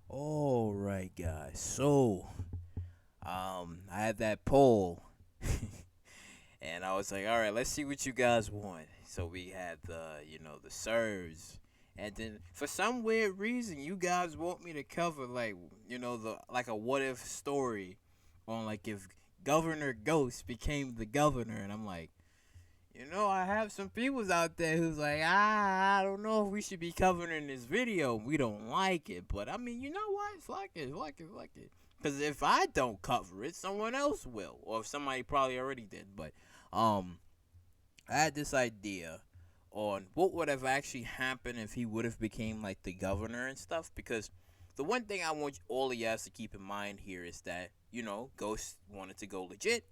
All right, guys. So, I had that poll, and I was like, all right, let's see what you guys want. So we had the serves, and then for some weird reason, you guys want me to cover like a what if story on like if Governor Ghost became the governor, and I'm like, I have some peoples out there who's like, I don't know if we should be covering this video. We don't like it, but I mean, you know what? Fuck it, fuck it, fuck it. Because if I don't cover it, someone else will, or if somebody probably already did. But um, I had this idea on what would have actually happened if he would have became like the governor and stuff. Because the one thing I want all of you guys to keep in mind here is that Ghost wanted to go legit.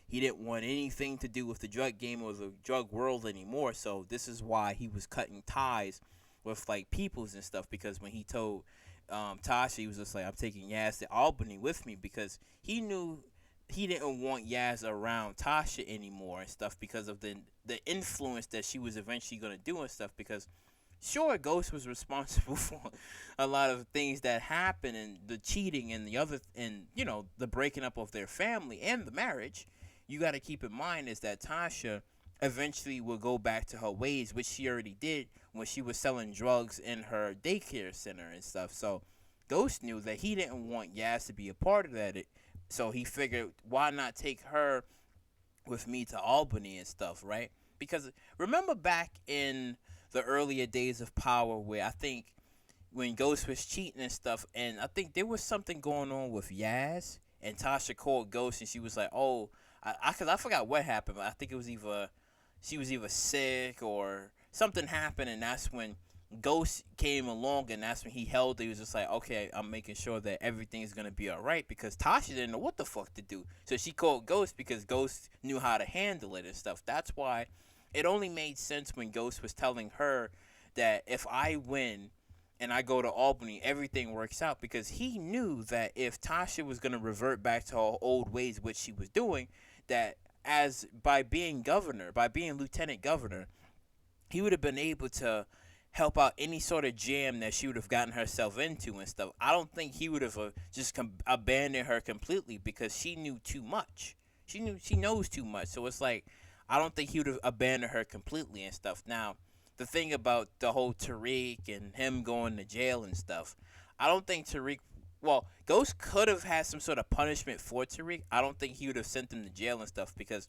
He didn't want anything to do with the drug game or the drug world anymore. So this is why he was cutting ties with like peoples and stuff. Because when he told Tasha, he was just like, "I'm taking Yaz to Albany with me," because he knew he didn't want Yaz around Tasha anymore and stuff because of the influence that she was eventually gonna do and stuff. Because sure, Ghost was responsible for a lot of things that happened and the cheating and the other and the breaking up of their family and the marriage. You got to keep in mind is that Tasha eventually will go back to her ways, which she already did when she was selling drugs in her daycare center and stuff. So Ghost knew that he didn't want Yaz to be a part of that. So he figured, why not take her with me to Albany and stuff, right? Because remember back in the earlier days of Power, where I think when Ghost was cheating and stuff, and I think there was something going on with Yaz, and Tasha called Ghost, and she was like, "Oh, cause I forgot what happened, but I think it was either she was either sick or something happened, and that's when Ghost came along, and that's when he held. He was just like, "Okay, I'm making sure that everything's gonna be all right," because Tasha didn't know what the fuck to do, so she called Ghost because Ghost knew how to handle it and stuff. That's why it only made sense when Ghost was telling her that if I win and I go to Albany, everything works out, because he knew that if Tasha was going to revert back to her old ways, which she was doing, that as by being governor, by being lieutenant governor, he would have been able to help out any sort of jam that she would have gotten herself into and stuff. I don't think he would have just abandoned her completely because she knew too much. She knows too much. So it's like I don't think he would have abandoned her completely and stuff. Now, the thing about the whole Tariq and him going to jail and stuff, I don't think Tariq. Well, Ghost could have had some sort of punishment for Tariq. I don't think he would have sent him to jail and stuff because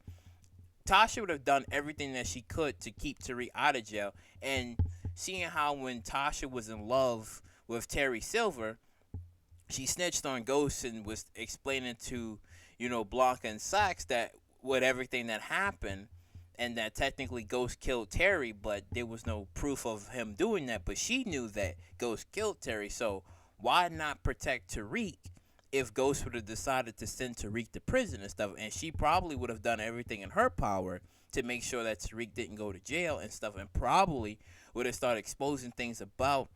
Tasha would have done everything that she could to keep Tariq out of jail. And seeing how when Tasha was in love with Terry Silver, she snitched on Ghost and was explaining to, Blanca and Sax that with everything that happened and that technically Ghost killed Terry, but there was no proof of him doing that. But she knew that Ghost killed Terry, so why not protect Tariq if Ghost would have decided to send Tariq to prison and stuff? And she probably would have done everything in her power to make sure that Tariq didn't go to jail and stuff, and probably would have started exposing things about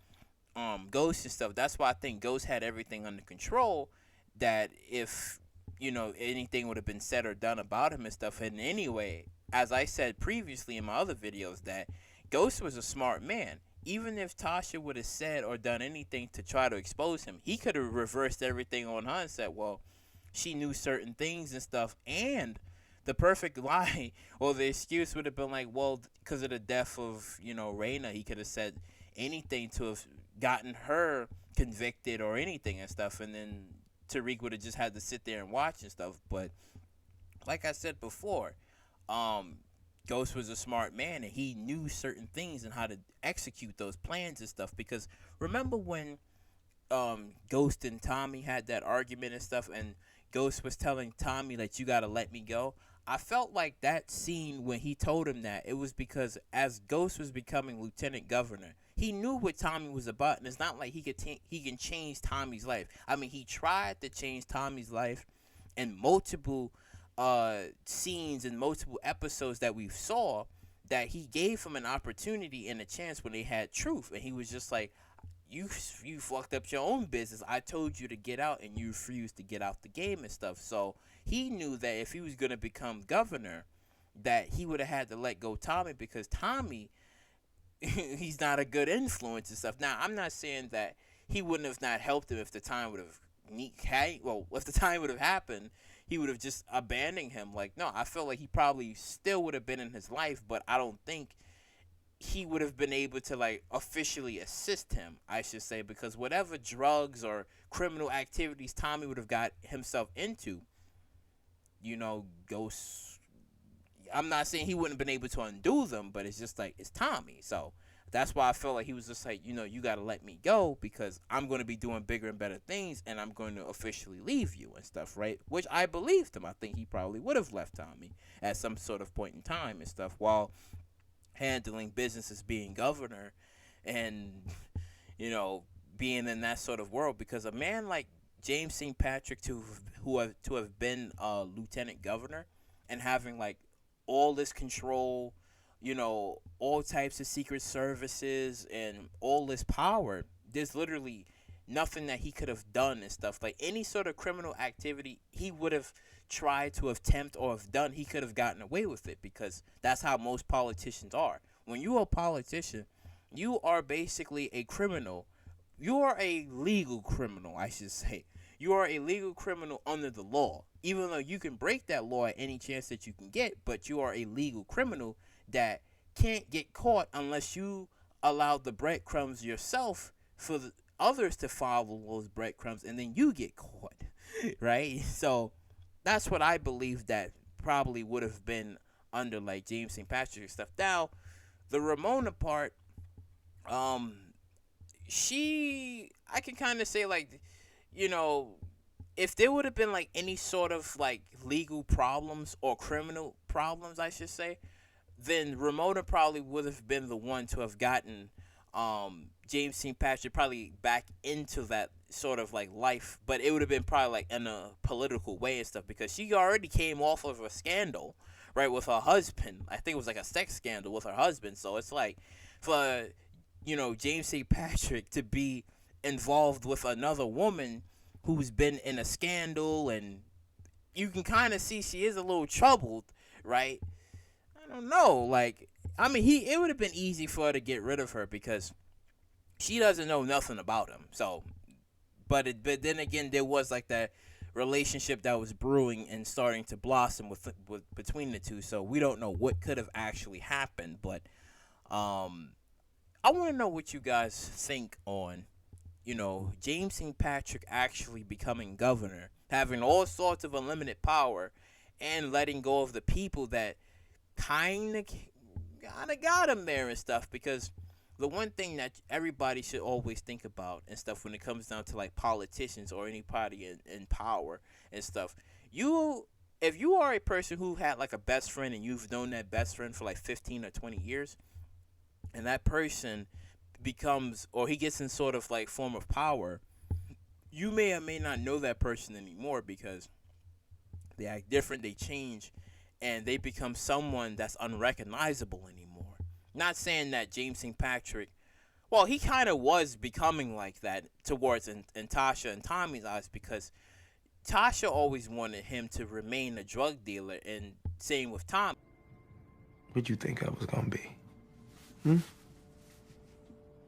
Ghost and stuff. That's why I think Ghost had everything under control. That if anything would have been said or done about him and stuff. And anyway, as I said previously in my other videos, that Ghost was a smart man. Even if Tasha would have said or done anything to try to expose him, he could have reversed everything on her and said, "Well, she knew certain things and stuff." And the perfect lie or the excuse would have been like, "Well, because of the death of Raina, he could have said anything to have gotten her convicted or anything and stuff." And then Tariq would have just had to sit there and watch and stuff. But like I said before, um, Ghost was a smart man and he knew certain things and how to execute those plans and stuff. Because remember when Ghost and Tommy had that argument and stuff, and Ghost was telling Tommy that you gotta let me go. I felt like that scene when he told him that it was because as Ghost was becoming lieutenant governor, he knew what Tommy was about, and it's not like he can change Tommy's life. I mean, he tried to change Tommy's life in multiple scenes and multiple episodes that we saw. That he gave him an opportunity and a chance when they had truth, and he was just like, you fucked up your own business. I told you to get out and you refused to get out the game and stuff. So he knew that if he was going to become governor, that he would have had to let go Tommy, because Tommy, he's not a good influence and stuff. Now, I'm not saying that he wouldn't have not helped him if the time would have if the time would have happened, he would have just abandoned him. Like, no, I feel like he probably still would have been in his life, but I don't think he would have been able to like officially assist him, I should say, because whatever drugs or criminal activities Tommy would have got himself into, Ghost, I'm not saying he wouldn't have been able to undo them, but it's just like, it's Tommy. So that's why I felt like he was just like, you got to let me go because I'm going to be doing bigger and better things and I'm going to officially leave you and stuff, right? Which I believed him. I think he probably would have left Tommy at some sort of point in time and stuff while handling business as being governor and, being in that sort of world. Because a man like James St. Patrick to have been a lieutenant governor and having like all this control, all types of secret services and all this power, there's literally nothing that he could have done and stuff. Like any sort of criminal activity he would have tried to attempt or have done, he could have gotten away with it because that's how most politicians are. When you're a politician, you are basically a criminal. You are a legal criminal, I should say. You are a legal criminal under the law. Even though you can break that law at any chance that you can get, but you are a legal criminal that can't get caught unless you allow the breadcrumbs yourself for the others to follow those breadcrumbs and then you get caught, right? So that's what I believe that probably would have been under like James St. Patrick and stuff. Now, the Ramona part, I can kind of say like, if there would have been like any sort of like legal problems or criminal problems, I should say, then Ramona probably would have been the one to have gotten James St. Patrick probably back into that sort of like life, but it would have been probably like in a political way and stuff because she already came off of a scandal, right, with her husband. I think it was like a sex scandal with her husband. So it's like for James St. Patrick to be involved with another woman who's been in a scandal, and you can kind of see she is a little troubled, right? I don't know, like, I mean, it would have been easy for her to get rid of her because she doesn't know nothing about him. So, but then again, there was like that relationship that was brewing and starting to blossom with between the two. So we don't know what could have actually happened, but I want to know what you guys think on, James St. Patrick actually becoming governor, having all sorts of unlimited power, and letting go of the people that kind of got him there and stuff. Because the one thing that everybody should always think about and stuff when it comes down to like politicians or anybody in power and stuff, if you are a person who had like a best friend and you've known that best friend for like 15 or 20 years, and that person becomes, or he gets in sort of like form of power, you may or may not know that person anymore because they act different, they change, and they become someone that's unrecognizable anymore. Not saying that James St. Patrick, well, he kind of was becoming like that towards in Tasha and Tommy's eyes because Tasha always wanted him to remain a drug dealer, and same with Tommy. What'd you think I was gonna be?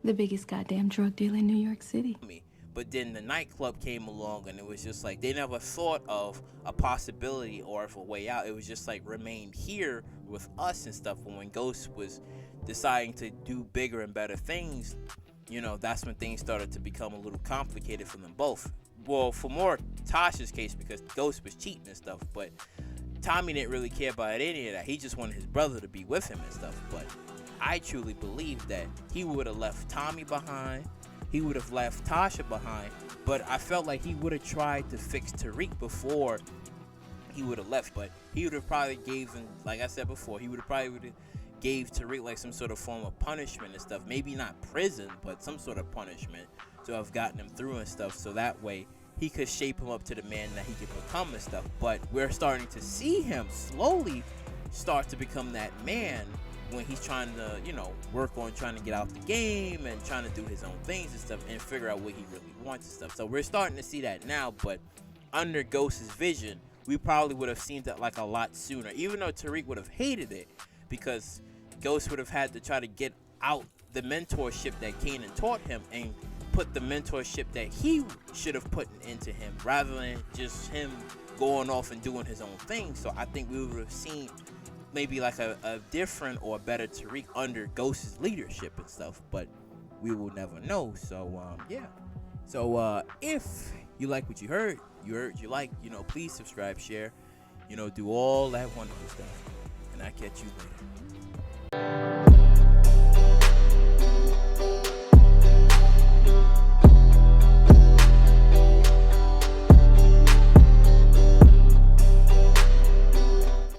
The biggest goddamn drug dealer in New York City. But then the nightclub came along, and it was just like they never thought of a possibility or of a way out. It was just like remain here with us and stuff. But when Ghost was deciding to do bigger and better things, that's when things started to become a little complicated for them both. Well, for more Tasha's case because Ghost was cheating and stuff, but Tommy didn't really care about any of that. He just wanted his brother to be with him and stuff. But I truly believe that he would have left Tommy behind. He would have left Tasha behind. But I felt like he would have tried to fix Tariq before he would have left. But he would have probably gave him, like I said before, he would have probably gave Tariq like some sort of form of punishment and stuff. Maybe not prison, but some sort of punishment to have gotten him through and stuff. So that way he could shape him up to the man that he could become and stuff. But we're starting to see him slowly start to become that man when he's trying to, work on trying to get out the game and trying to do his own things and stuff and figure out what he really wants and stuff. So we're starting to see that now, but under Ghost's vision, we probably would have seen that like a lot sooner, even though Tariq would have hated it because Ghost would have had to try to get out the mentorship that Kanan taught him, and put the mentorship that he should have put into him, rather than just him going off and doing his own thing. So I think we would have seen maybe like a different or better Tariq under Ghost's leadership and stuff, but we will never know. So yeah. So if you like what you heard, you like, please subscribe, share, do all that wonderful stuff, and I'll catch you later.